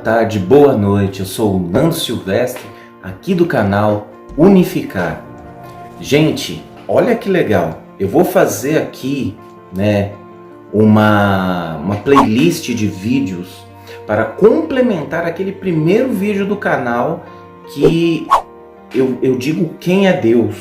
tarde, boa noite. Eu sou o Nando Silvestre, aqui do canal Unificar. Gente, olha que legal. Eu vou fazer aqui, uma playlist de vídeos para complementar aquele primeiro vídeo do canal que eu digo quem é Deus,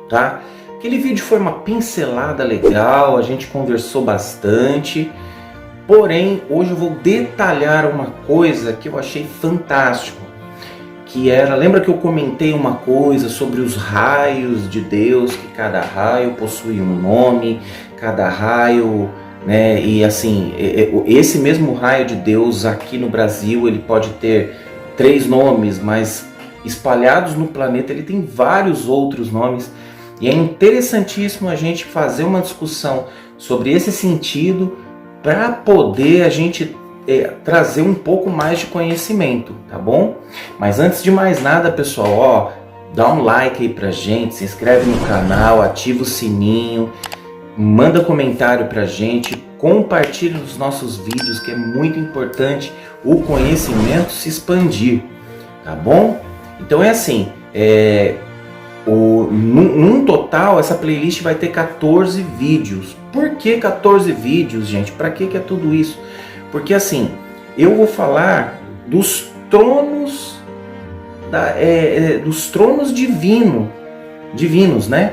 tá? Aquele vídeo foi uma pincelada legal, a gente conversou bastante. Porém, hoje eu vou detalhar uma coisa que eu achei fantástico, que era, lembra que eu comentei uma coisa sobre os raios de Deus, que cada raio possui um nome, cada raio, e assim, esse mesmo raio de Deus aqui no Brasil, ele pode ter 3 nomes, mas espalhados no planeta ele tem vários outros nomes, e é interessantíssimo a gente fazer uma discussão sobre esse sentido, para poder a gente trazer um pouco mais de conhecimento, tá bom? Mas antes de mais nada, pessoal, dá um like aí pra gente, se inscreve no canal, ativa o sininho, manda comentário pra gente, compartilha os nossos vídeos, que é muito importante o conhecimento se expandir, tá bom? Então é assim, num total, essa playlist vai ter 14 vídeos. Por que 14 vídeos, gente? Para que é tudo isso? Porque assim, eu vou falar dos tronos, dos tronos divinos, né?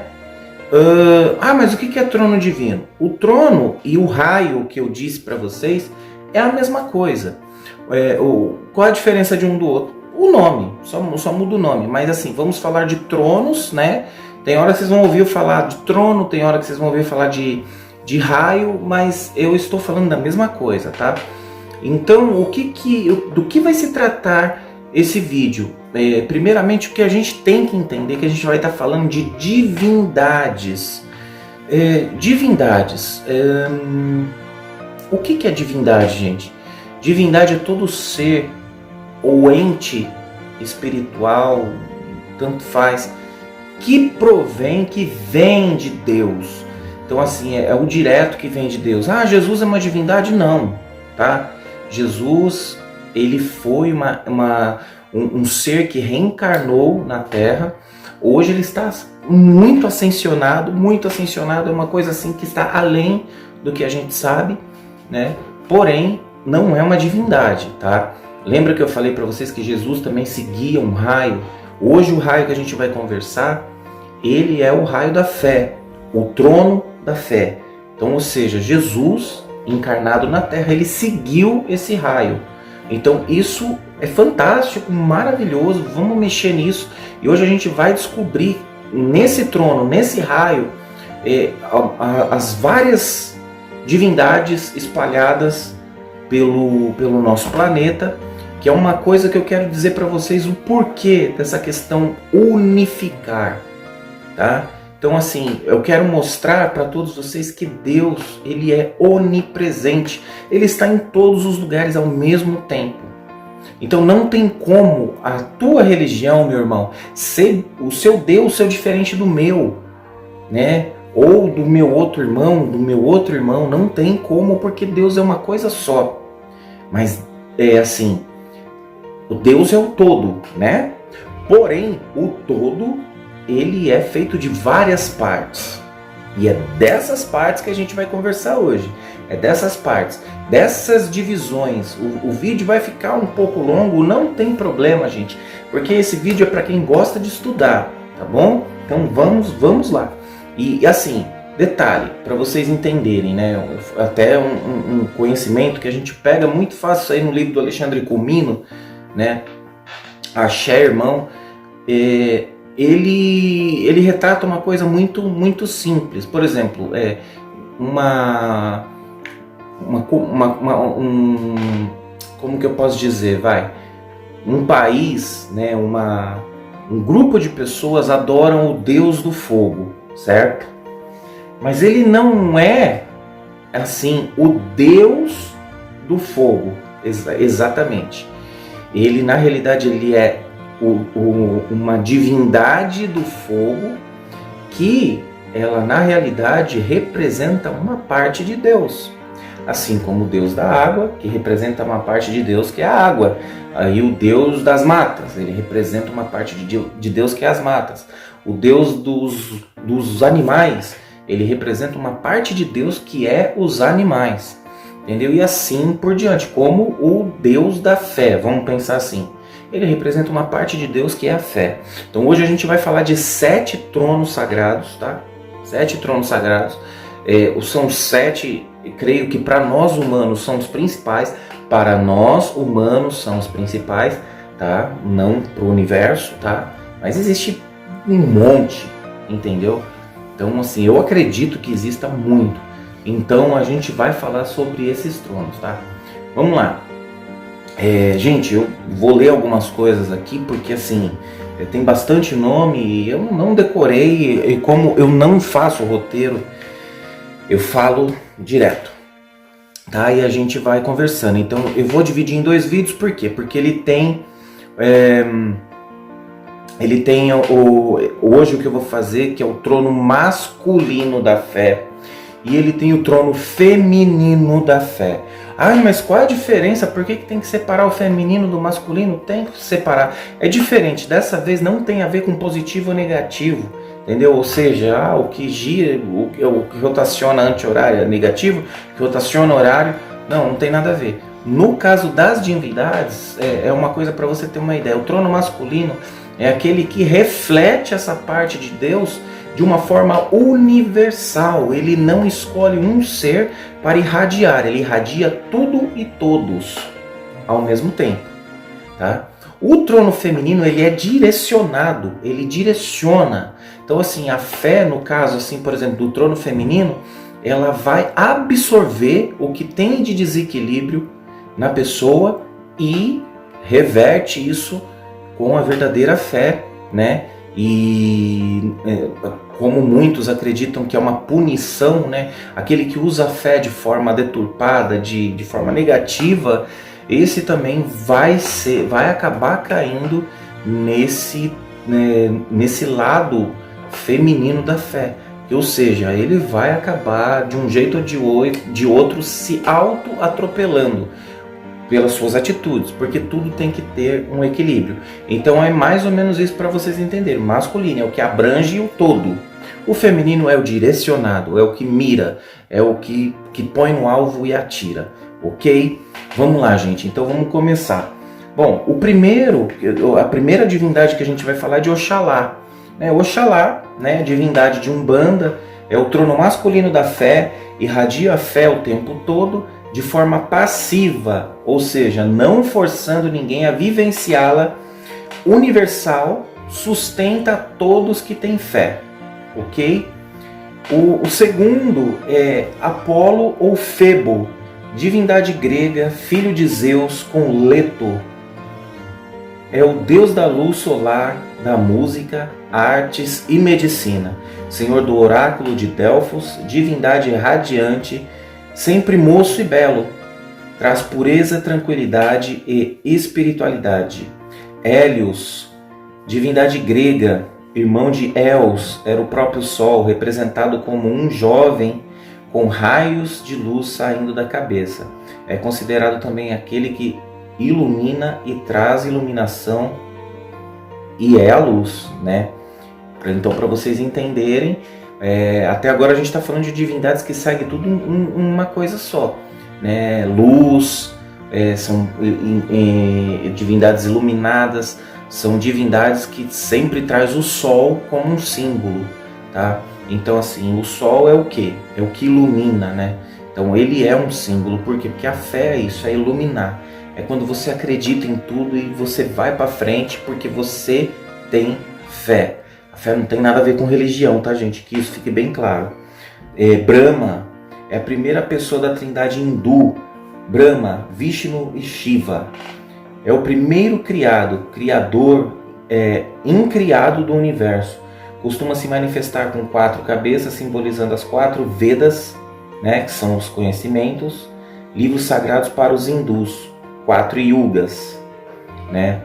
Mas o que é trono divino? O trono e o raio que eu disse para vocês é a mesma coisa. Qual a diferença de um do outro? O nome, só muda o nome, mas assim, vamos falar de tronos, né? Tem hora que vocês vão ouvir falar de trono, tem hora que vocês vão ouvir falar de raio, mas eu estou falando da mesma coisa, tá? Então, do que vai se tratar esse vídeo? Primeiramente, o que a gente tem que entender é que a gente vai estar falando de divindades. O que é divindade, gente? Divindade é todo ser ou ente espiritual, tanto faz, que vem de Deus. Então assim, é o direto que vem de Deus. Jesus é uma divindade? Não, tá? Jesus, ele foi um ser que reencarnou na Terra. Hoje ele está muito ascensionado é uma coisa assim que está além do que a gente sabe, né? Porém, não é uma divindade, tá? Lembra que eu falei para vocês que Jesus também seguia um raio? Hoje o raio que a gente vai conversar, ele é o raio da fé, o trono da fé. Então, ou seja, Jesus encarnado na Terra, ele seguiu esse raio. Então isso é fantástico, maravilhoso, vamos mexer nisso. E hoje a gente vai descobrir nesse trono, nesse raio, as várias divindades espalhadas pelo nosso planeta, que é uma coisa que eu quero dizer para vocês o porquê dessa questão unificar, tá? Então assim, eu quero mostrar para todos vocês que Deus, ele é onipresente, ele está em todos os lugares ao mesmo tempo. Então não tem como a tua religião, meu irmão, ser o seu Deus ser diferente do meu, né? Ou do meu outro irmão, não tem como, porque Deus é uma coisa só. Mas é assim, o Deus é o todo, né? Porém, o todo, ele é feito de várias partes. E é dessas partes que a gente vai conversar hoje. É dessas partes, dessas divisões. O vídeo vai ficar um pouco longo, não tem problema, gente. Porque esse vídeo é para quem gosta de estudar, tá bom? Então vamos lá. E assim, detalhe, para vocês entenderem, né? Até um conhecimento que a gente pega muito fácil aí no livro do Alexandre Comino, né? Axé, irmão, ele retrata uma coisa muito simples. Por exemplo, como que eu posso dizer, um país, né? Um grupo de pessoas adoram o Deus do fogo, certo? Mas ele não é assim o Deus do fogo, exatamente. Ele, na realidade, ele é uma divindade do fogo que ela, na realidade, representa uma parte de Deus. assim como o Deus da água, que representa uma parte de Deus que é a água, aí o Deus das matas, ele representa uma parte de Deus que é as matas, o Deus dos animais, ele representa uma parte de Deus que é os animais, entendeu? E assim por diante, como o Deus da fé, vamos pensar assim, ele representa uma parte de Deus que é a fé. Então hoje a gente vai falar de 7 tronos sagrados, tá? 7 tronos sagrados. São 7, creio que para nós humanos são os principais. Para nós humanos são os principais, tá? Não para o universo, tá? Mas existe um monte, entendeu? Então assim, eu acredito que exista muito. Então a gente vai falar sobre esses tronos, tá? Vamos lá. Gente, eu vou ler algumas coisas aqui porque assim tem bastante nome e eu não decorei, e como eu não faço roteiro, eu falo direto, tá? E a gente vai conversando. Então eu vou dividir em 2 vídeos, por quê? Porque ele tem hoje o que eu vou fazer, que é o trono masculino da fé, e ele tem o trono feminino da fé. Ah, mas qual é a diferença? Por que tem que separar o feminino do masculino? Tem que separar. É diferente. Dessa vez não tem a ver com positivo ou negativo. Entendeu? Ou seja, o que gira, o que rotaciona anti-horário é negativo, o que rotaciona horário, não tem nada a ver. No caso das divindades, é uma coisa para você ter uma ideia. O trono masculino é aquele que reflete essa parte de Deus de uma forma universal. Ele não escolhe um ser para irradiar, ele irradia tudo e todos ao mesmo tempo, tá? O trono feminino, ele é direcionado, ele direciona. Então assim, a fé, no caso assim, por exemplo, do trono feminino, ela vai absorver o que tem de desequilíbrio na pessoa e reverte isso com a verdadeira fé, né? E como muitos acreditam que é uma punição, né? Aquele que usa a fé de forma deturpada, de forma negativa, esse também vai acabar caindo nesse lado feminino da fé. Ou seja, ele vai acabar de um jeito ou de outro se auto-atropelando pelas suas atitudes, porque tudo tem que ter um equilíbrio. Então é mais ou menos isso para vocês entenderem. O masculino é o que abrange o todo. O feminino é o direcionado, é o que mira, é o que põe no alvo e atira. Ok? Vamos lá, gente. Então vamos começar. Bom, a primeira divindade que a gente vai falar é de Oxalá. Oxalá, né, divindade de Umbanda, é o trono masculino da fé, irradia a fé o tempo todo, de forma passiva, ou seja, não forçando ninguém a vivenciá-la, universal, sustenta todos que têm fé, ok? O segundo é Apolo ou Febo, divindade grega, filho de Zeus com Leto. É o deus da luz solar, da música, artes e medicina, senhor do oráculo de Delfos, divindade radiante, sempre moço e belo, traz pureza, tranquilidade e espiritualidade. Hélios, divindade grega, irmão de Eos, era o próprio Sol, representado como um jovem com raios de luz saindo da cabeça. É considerado também aquele que ilumina e traz iluminação e é a luz, né? Então, para vocês entenderem, até agora a gente está falando de divindades que seguem tudo em uma coisa só, né? Luz, são divindades iluminadas, são divindades que sempre traz o sol como um símbolo, tá? Então assim, o sol é o quê? É o que ilumina, né? Então ele é um símbolo, por quê? Porque a fé é isso, é iluminar. É quando você acredita em tudo e você vai para frente porque você tem fé. A fé não tem nada a ver com religião, tá, gente? Que isso fique bem claro. Brahma é a primeira pessoa da trindade hindu. Brahma, Vishnu e Shiva. É o primeiro criador incriado do universo. Costuma se manifestar com 4 cabeças, simbolizando as 4 Vedas, né, que são os conhecimentos, livros sagrados para os hindus, 4 yugas, né?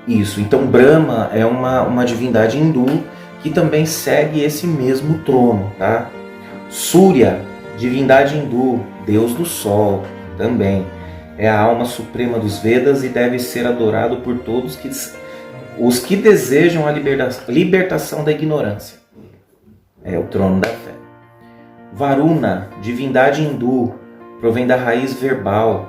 Isso, então Brahma é uma divindade hindu que também segue esse mesmo trono, tá? Surya, divindade hindu, deus do sol, também é a alma suprema dos Vedas e deve ser adorado por todos os que desejam a libertação da ignorância. É o trono da fé. Varuna, divindade hindu, provém da raiz verbal.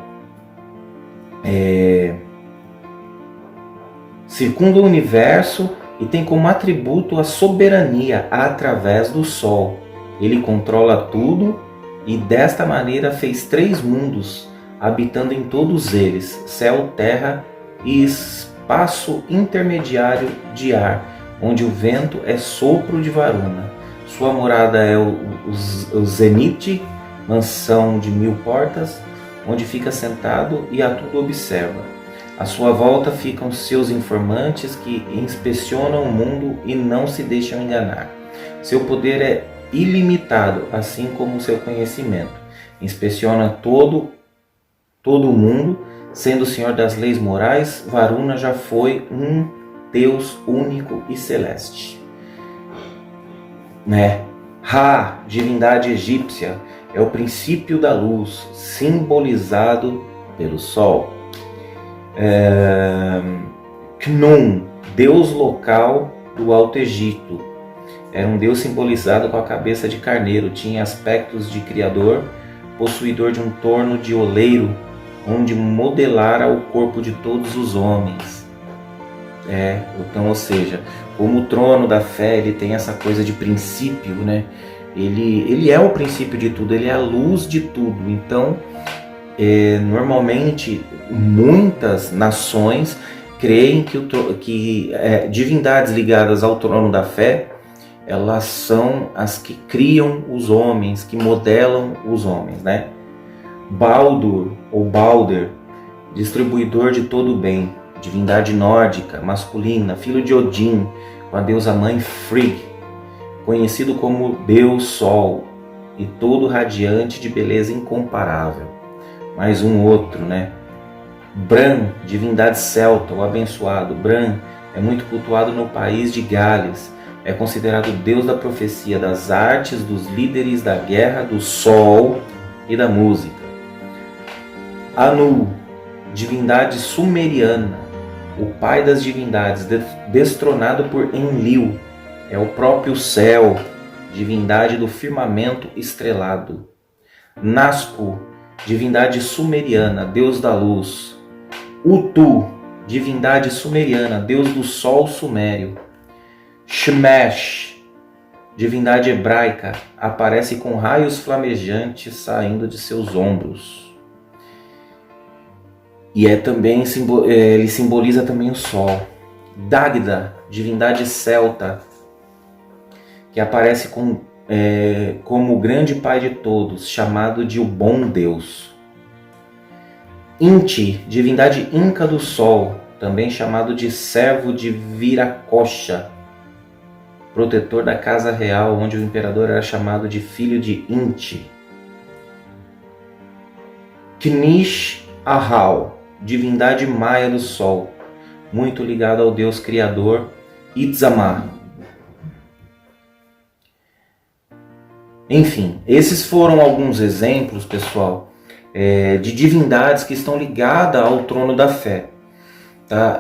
Circunda o universo e tem como atributo a soberania através do sol. Ele controla tudo e desta maneira fez 3 mundos, habitando em todos eles, céu, terra e espaço intermediário de ar, onde o vento é sopro de Varuna. Sua morada é o Zenit, mansão de 1000 portas, onde fica sentado e a tudo observa. À sua volta ficam seus informantes que inspecionam o mundo e não se deixam enganar. Seu poder é ilimitado, assim como seu conhecimento. Inspeciona todo o mundo, sendo o senhor das leis morais. Varuna já foi um Deus único e celeste. Ra, divindade egípcia, é o princípio da luz, simbolizado pelo sol. Knum, deus local do Alto Egito, era um deus simbolizado com a cabeça de carneiro, tinha aspectos de criador, possuidor de um torno de oleiro, onde modelara o corpo de todos os homens. Então, ou seja, como o trono da fé, ele tem essa coisa de princípio, né? Ele é o princípio de tudo, ele é a luz de tudo. Então, normalmente, muitas nações creem que divindades ligadas ao trono da fé, elas são as que criam os homens, que modelam os homens, né? Baldur, ou Balder, distribuidor de todo o bem, divindade nórdica, masculina, filho de Odin, com a deusa mãe Frigg, conhecido como Deus Sol, e todo radiante de beleza incomparável. Mais um outro, né? Bran, divindade celta, o abençoado. Bran é muito cultuado no país de Gales. É considerado o deus da profecia, das artes, dos líderes, da guerra, do sol e da música. Anu, divindade sumeriana, o pai das divindades, destronado por Enlil, é o próprio céu, divindade do firmamento estrelado. Nazcu, divindade sumeriana, deus da luz. Utu, divindade sumeriana, deus do sol sumério. Shemesh, divindade hebraica, aparece com raios flamejantes saindo de seus ombros. E ele simboliza também o sol. Dagda, divindade celta, que aparece como o grande pai de todos, chamado de o bom Deus. Inti, divindade inca do sol, também chamado de servo de Viracocha, protetor da casa real, onde o imperador era chamado de filho de Inti. Knish Ahau, divindade maia do sol, muito ligado ao deus criador Itzamar. Enfim, esses foram alguns exemplos, pessoal, de divindades que estão ligadas ao trono da fé. Tá?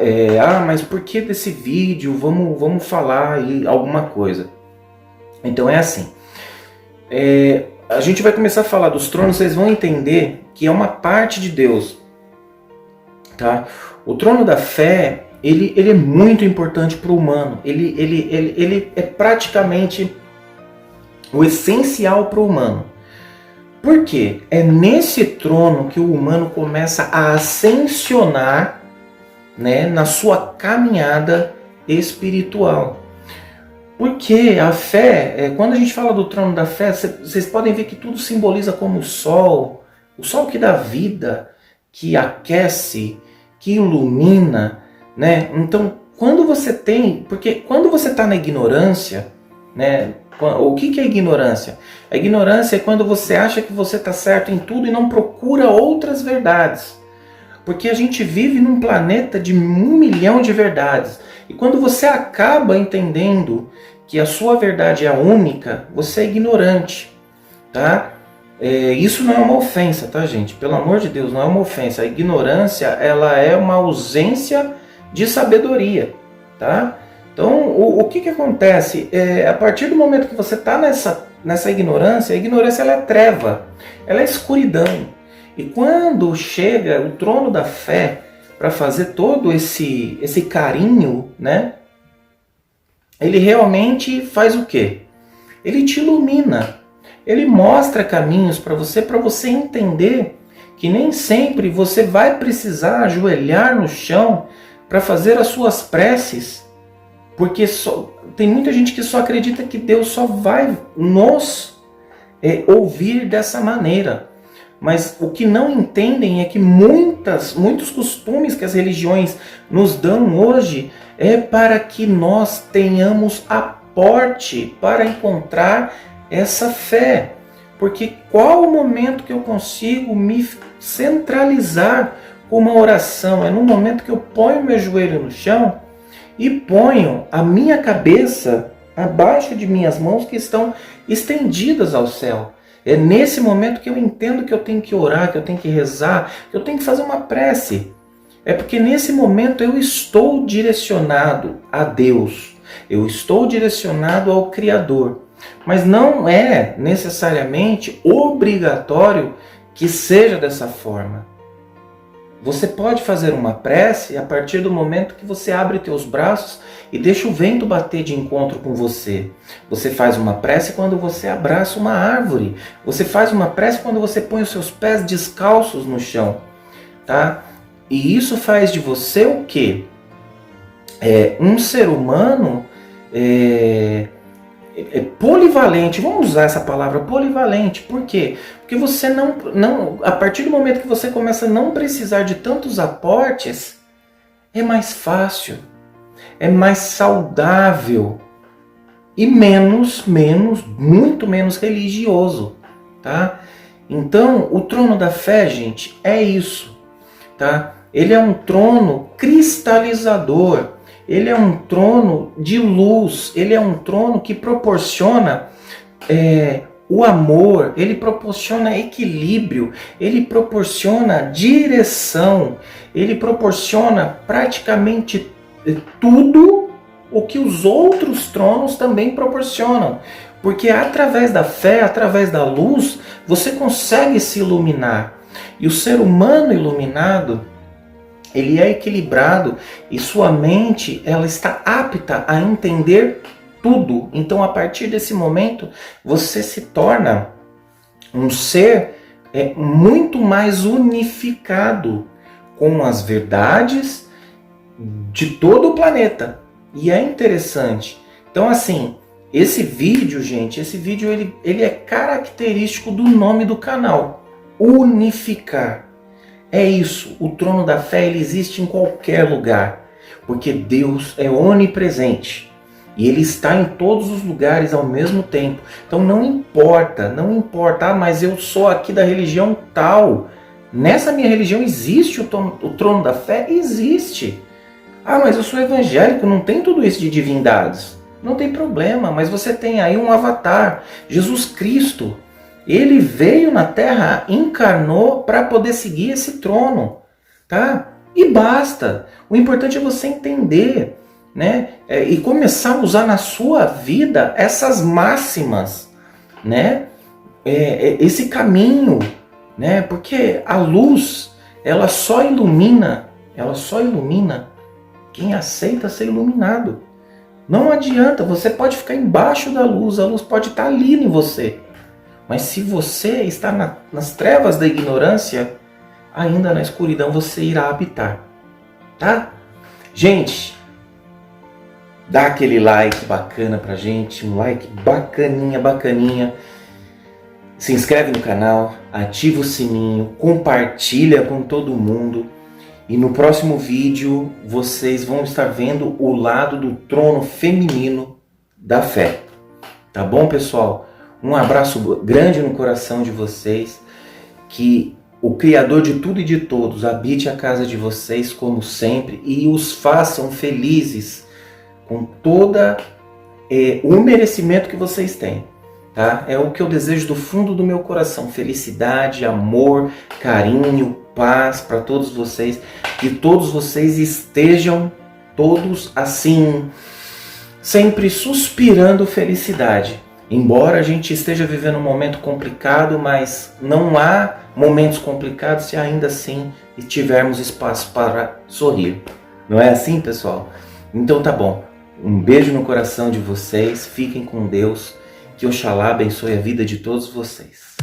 Mas por que desse vídeo? Vamos falar aí alguma coisa. Então é assim. A gente vai começar a falar dos tronos, vocês vão entender que é uma parte de Deus. Tá? O trono da fé, ele é muito importante para o humano. Ele é praticamente o essencial para o humano. Por quê? É nesse trono que o humano começa a ascensionar, né, na sua caminhada espiritual. Porque a fé, quando a gente fala do trono da fé, vocês podem ver que tudo simboliza como o sol que dá vida, que aquece, que ilumina, né? Então, porque quando você está na ignorância, né? O que é ignorância? A ignorância é quando você acha que você está certo em tudo e não procura outras verdades. Porque a gente vive num planeta de 1 milhão de verdades. E quando você acaba entendendo que a sua verdade é a única, você é ignorante, tá? Isso não é uma ofensa, tá, gente? Pelo amor de Deus, não é uma ofensa. A ignorância, ela é uma ausência de sabedoria, tá? Então, o que acontece? A partir do momento que você está nessa ignorância, a ignorância ela é treva, ela é escuridão. E quando chega o trono da fé para fazer todo esse carinho, né? Ele realmente faz o quê? Ele te ilumina. Ele mostra caminhos para você entender que nem sempre você vai precisar ajoelhar no chão para fazer as suas preces, porque tem muita gente que só acredita que Deus só vai nos ouvir dessa maneira. Mas o que não entendem é que muitos costumes que as religiões nos dão hoje é para que nós tenhamos aporte para encontrar essa fé. Porque qual o momento que eu consigo me centralizar com uma oração? É no momento que eu ponho meu joelho no chão e ponho a minha cabeça abaixo de minhas mãos que estão estendidas ao céu. É nesse momento que eu entendo que eu tenho que orar, que eu tenho que rezar, que eu tenho que fazer uma prece. É porque nesse momento eu estou direcionado a Deus. Eu estou direcionado ao Criador. Mas não é necessariamente obrigatório que seja dessa forma. Você pode fazer uma prece a partir do momento que você abre teus braços e deixa o vento bater de encontro com você. Você faz uma prece quando você abraça uma árvore. Você faz uma prece quando você põe os seus pés descalços no chão, tá? E isso faz de você o quê? Um ser humano polivalente. Vamos usar essa palavra polivalente. Por quê? Porque você não, a partir do momento que você começa a não precisar de tantos aportes, é mais fácil, é mais saudável e muito menos religioso, tá? Então, o trono da fé, gente, é isso, tá? Ele é um trono cristalizador. Ele é um trono de luz, ele é um trono que proporciona o amor, ele proporciona equilíbrio, ele proporciona direção, ele proporciona praticamente tudo o que os outros tronos também proporcionam. Porque através da fé, através da luz, você consegue se iluminar. E o ser humano iluminado, ele é equilibrado e sua mente ela está apta a entender tudo. Então, a partir desse momento, você se torna um ser muito mais unificado com as verdades de todo o planeta. E é interessante. Então, assim, esse vídeo, gente, ele é característico do nome do canal. Unificar. É isso, o trono da fé ele existe em qualquer lugar, porque Deus é onipresente e Ele está em todos os lugares ao mesmo tempo. Então não importa, mas eu sou aqui da religião tal, nessa minha religião existe o trono da fé? Existe. Ah, mas eu sou evangélico, não tem tudo isso de divindades. Não tem problema, mas você tem aí um avatar, Jesus Cristo. Ele veio na Terra, encarnou para poder seguir esse trono, tá? E basta. O importante é você entender, né? E começar a usar na sua vida essas máximas, né? Esse caminho, né? Porque a luz, ela só ilumina quem aceita ser iluminado. Não adianta, você pode ficar embaixo da luz, a luz pode estar ali em você. Mas se você está nas trevas da ignorância, ainda na escuridão você irá habitar, tá? Gente, dá aquele like bacana pra gente, um like bacaninha. Se inscreve no canal, ativa o sininho, compartilha com todo mundo. E no próximo vídeo vocês vão estar vendo o lado do trono feminino da fé. Tá bom, pessoal? Um abraço grande no coração de vocês, que o Criador de tudo e de todos habite a casa de vocês como sempre e os façam felizes com toda o merecimento que vocês têm. Tá? É o que eu desejo do fundo do meu coração. Felicidade, amor, carinho, paz para todos vocês. Que todos vocês estejam todos assim, sempre suspirando felicidade. Embora a gente esteja vivendo um momento complicado, mas não há momentos complicados se ainda assim tivermos espaço para sorrir. Não é assim, pessoal? Então tá bom. Um beijo no coração de vocês. Fiquem com Deus. Que Oxalá abençoe a vida de todos vocês.